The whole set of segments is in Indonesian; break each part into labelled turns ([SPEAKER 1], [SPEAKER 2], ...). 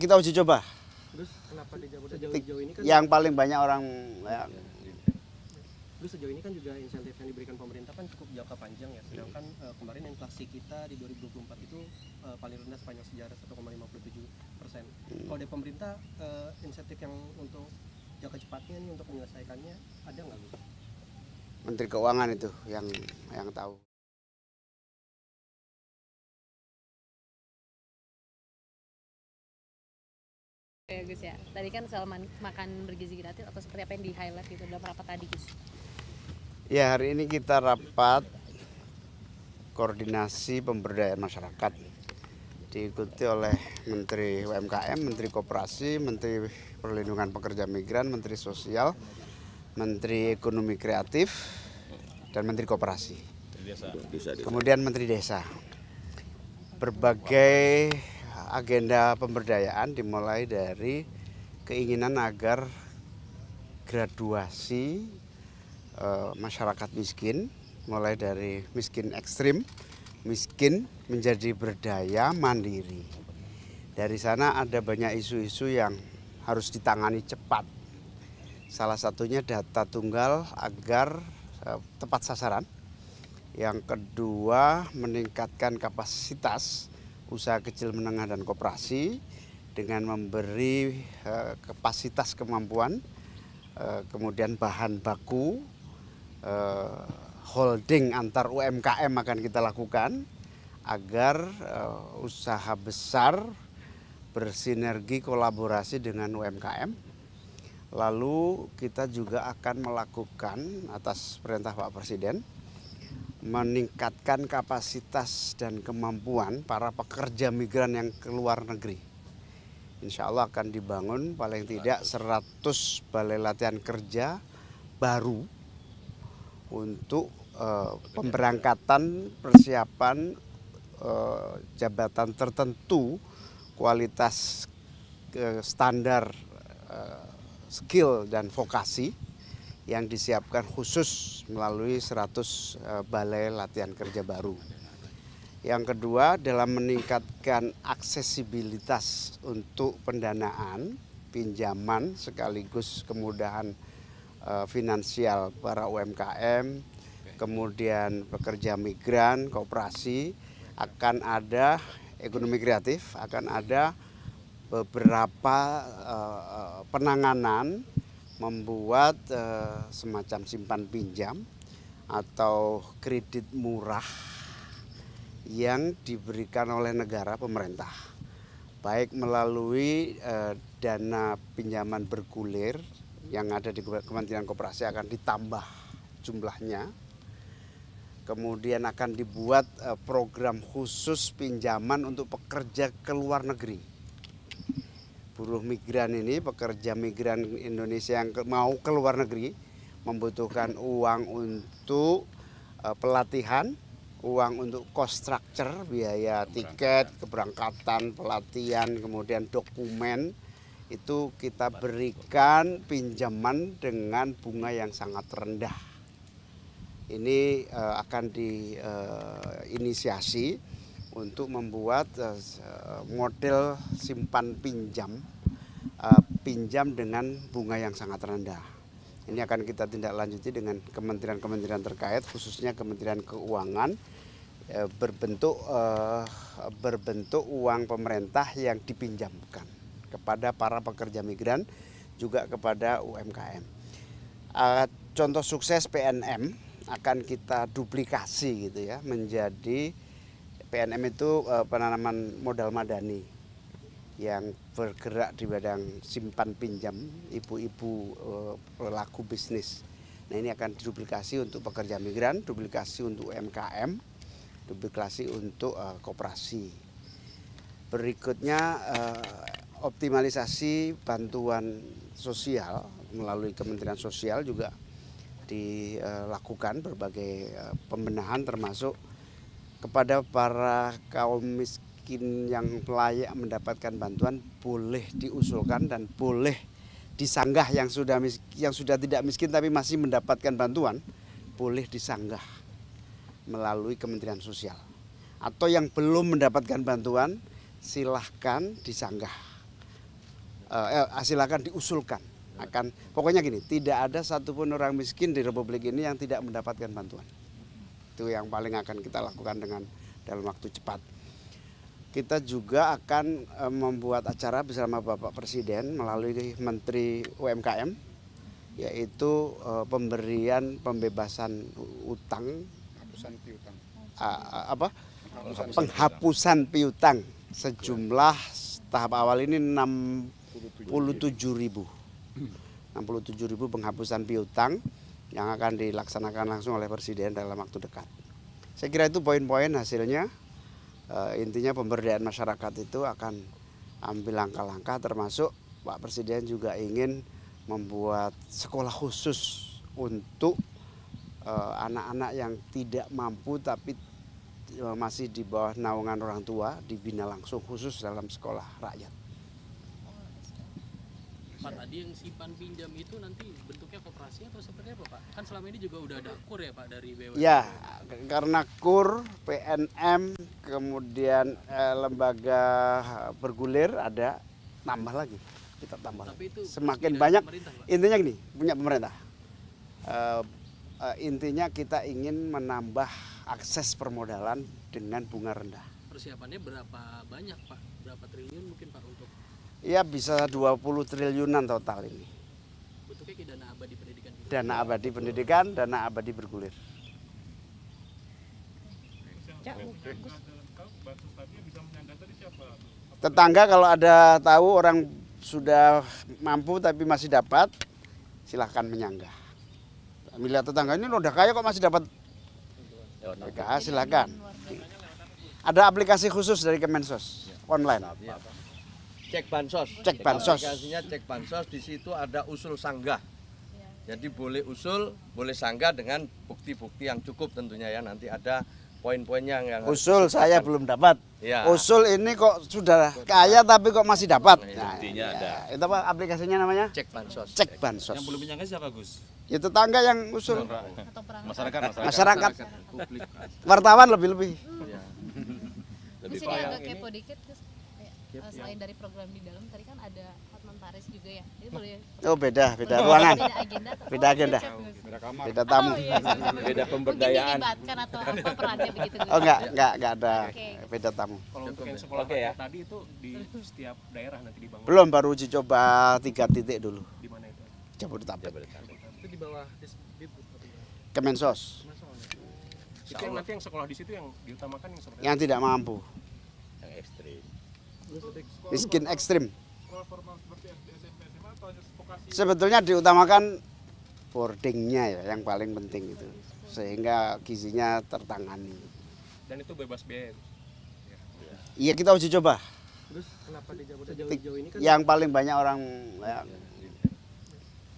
[SPEAKER 1] kita uji coba.
[SPEAKER 2] Terus kenapa di sejauh ini kan
[SPEAKER 1] Yang paling banyak orang ya,
[SPEAKER 2] terus sejauh ini kan juga insentif yang diberikan pemerintah kan cukup jangka panjang ya. Sedangkan kemarin inflasi kita di 2024 itu paling rendah sepanjang sejarah 1,57%. Kalau dari pemerintah insentif yang untuk jangka cepatnya nih untuk menyelesaikannya ada nggak, Bu?
[SPEAKER 1] Menteri Keuangan itu yang tahu.
[SPEAKER 3] Ya Gus ya, tadi kan soal makan bergizi gratis atau seperti apa yang di highlight gitu dalam rapat tadi Gus?
[SPEAKER 1] Ya, hari ini kita rapat koordinasi pemberdayaan masyarakat diikuti oleh Menteri UMKM, Menteri Koperasi, Menteri Perlindungan Pekerja Migran, Menteri Sosial, Menteri Ekonomi Kreatif, dan Menteri Koperasi. Kemudian Menteri Desa. Berbagai agenda pemberdayaan dimulai dari keinginan agar graduasi masyarakat miskin, mulai dari miskin ekstrim, miskin menjadi berdaya mandiri. Dari sana ada banyak isu-isu yang harus ditangani cepat. Salah satunya data tunggal agar tepat sasaran. Yang kedua, meningkatkan kapasitas usaha kecil menengah dan koperasi dengan memberi kapasitas kemampuan, kemudian bahan baku, holding antar UMKM akan kita lakukan agar usaha besar bersinergi kolaborasi dengan UMKM. Lalu kita juga akan melakukan atas perintah Pak Presiden meningkatkan kapasitas dan kemampuan para pekerja migran yang ke luar negeri. Insya Allah akan dibangun paling tidak 100 balai latihan kerja baru untuk pemberangkatan persiapan jabatan tertentu kualitas standar skill dan vokasi yang disiapkan khusus melalui 100 balai latihan kerja baru. Yang kedua, dalam meningkatkan aksesibilitas untuk pendanaan, pinjaman sekaligus kemudahan finansial para UMKM, kemudian pekerja migran, koperasi, akan ada ekonomi kreatif, akan ada beberapa penanganan membuat semacam simpan pinjam atau kredit murah yang diberikan oleh negara pemerintah, baik melalui dana pinjaman bergulir yang ada di Kementerian Koperasi akan ditambah jumlahnya, kemudian akan dibuat program khusus pinjaman untuk pekerja ke luar negeri. Buruh migran ini, pekerja migran Indonesia yang mau ke luar negeri membutuhkan uang untuk pelatihan, uang untuk cost structure, biaya tiket, keberangkatan, pelatihan, kemudian dokumen. Itu kita berikan pinjaman dengan bunga yang sangat rendah. Ini akan diinisiasi untuk membuat model simpan pinjam dengan bunga yang sangat rendah. Ini akan kita tindak lanjuti dengan kementerian-kementerian terkait, khususnya Kementerian Keuangan, berbentuk uang pemerintah yang dipinjamkan kepada para pekerja migran, juga kepada UMKM. Contoh sukses PNM akan kita duplikasi gitu ya, menjadi PNM itu penanaman modal madani yang bergerak di bidang simpan pinjam ibu-ibu pelaku bisnis. Nah, ini akan diduplikasi untuk pekerja migran, duplikasi untuk UMKM, duplikasi untuk koperasi. Berikutnya optimalisasi bantuan sosial melalui Kementerian Sosial juga dilakukan berbagai pembenahan, termasuk kepada para kaum miskin yang layak mendapatkan bantuan boleh diusulkan dan boleh disanggah yang sudah tidak miskin tapi masih mendapatkan bantuan, boleh disanggah melalui Kementerian Sosial. Atau yang belum mendapatkan bantuan silahkan disanggah silakan diusulkan. Pokoknya gini, tidak ada satupun orang miskin di Republik ini yang tidak mendapatkan bantuan. Itu yang paling akan kita lakukan dalam waktu cepat. Kita juga akan membuat acara bersama Bapak Presiden melalui Menteri UMKM, yaitu pembebasan utang, penghapusan piutang sejumlah tahap awal ini 67.000 penghapusan piutang yang akan dilaksanakan langsung oleh Presiden dalam waktu dekat. Saya kira itu poin-poin hasilnya. Intinya pemberdayaan masyarakat itu akan ambil langkah-langkah, termasuk Pak Presiden juga ingin membuat sekolah khusus untuk anak-anak yang tidak mampu tapi masih di bawah naungan orang tua, dibina langsung khusus dalam sekolah rakyat.
[SPEAKER 4] Pak, tadi yang simpan pinjam itu nanti bentuknya koperasi atau seperti apa Pak? Kan selama ini juga udah ada KUR ya Pak dari BUMN.
[SPEAKER 1] Ya, karena KUR, PNM, kemudian lembaga bergulir ada, tambah lagi, kita tambah.
[SPEAKER 4] Tapi itu
[SPEAKER 1] semakin banyak, intinya gini, punya pemerintah. Intinya kita ingin menambah akses permodalan dengan bunga rendah.
[SPEAKER 4] Persiapannya berapa banyak Pak? Berapa triliun mungkin Pak untuk?
[SPEAKER 1] Ya bisa 20 triliunan total ini.
[SPEAKER 4] Bentuknya kayak dana abadi pendidikan juga.
[SPEAKER 1] Dana abadi pendidikan, dana abadi bergulir. Tetangga kalau ada tahu orang sudah mampu tapi masih dapat, silahkan menyanggah. Melihat tetangga ini udah kaya kok masih dapat PKH, silakan. Ada aplikasi khusus dari Kemensos online.
[SPEAKER 5] Cek bansos.
[SPEAKER 1] Cek bansos.
[SPEAKER 5] Aplikasinya cek bansos, di situ ada usul sanggah. Jadi boleh usul, boleh sanggah dengan bukti-bukti yang cukup tentunya ya. Nanti ada poin-poinnya yang
[SPEAKER 1] usul saya belum dapat.
[SPEAKER 5] Ya.
[SPEAKER 1] Usul ini kok sudah kaya tapi kok masih dapat. Nah,
[SPEAKER 6] buktinya ada.
[SPEAKER 1] Itu apa aplikasinya namanya?
[SPEAKER 5] Cek bansos.
[SPEAKER 1] Cek bansos.
[SPEAKER 6] Yang belum menyangka siapa Gus?
[SPEAKER 1] Ya tetangga yang usul.
[SPEAKER 3] atau perangkat
[SPEAKER 1] Masyarakat. Wartawan lebih-lebih.
[SPEAKER 5] Ya.
[SPEAKER 3] di sini agak kepo dikit Gus. Selain dari program di dalam tadi kan ada Hotman Paris juga ya, itu boleh
[SPEAKER 1] Oh beda ruangan,
[SPEAKER 3] beda agenda atau
[SPEAKER 1] beda agenda, beda tamu.
[SPEAKER 6] Beda pemberdayaan.
[SPEAKER 3] mungkin dilibatkan atau apa perannya begitu Gus?
[SPEAKER 1] Oh enggak ada,
[SPEAKER 3] Oke.
[SPEAKER 1] beda tamu.
[SPEAKER 2] Kalau untuk yang sekolah
[SPEAKER 6] Oke, ya.
[SPEAKER 2] tadi itu di setiap daerah nanti dibangun.
[SPEAKER 1] Belum, baru uji coba 3 titik dulu.
[SPEAKER 2] Di mana itu?
[SPEAKER 1] Jabodetabek,
[SPEAKER 2] Itu di bawah Disdikbud atau gimana?
[SPEAKER 1] Kemensos,
[SPEAKER 2] Itu yang nanti yang sekolah di situ yang diutamakan yang seperti
[SPEAKER 1] yang tidak mampu,
[SPEAKER 6] Yang ekstrim.
[SPEAKER 1] miskin ekstrim. Sebetulnya diutamakan boardingnya ya, yang paling penting itu, sehingga gizinya tertangani.
[SPEAKER 2] dan itu bebas biaya.
[SPEAKER 1] Iya kita uji coba.
[SPEAKER 2] Terus kenapa di Jabodetabek ini kan
[SPEAKER 1] Yang paling banyak orang ya,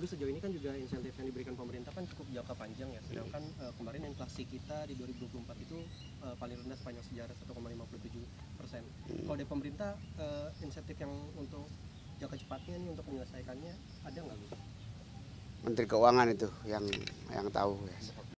[SPEAKER 2] sejauh ini kan juga insentif yang diberikan pemerintah kan cukup jangka panjang ya. Sedangkan kemarin inflasi kita di 2024 itu paling rendah sepanjang sejarah 1,57%. Kalau dari pemerintah insentif yang untuk jangka cepatnya nih untuk menyelesaikannya ada nggak Bu?
[SPEAKER 1] Menteri Keuangan itu yang tahu ya.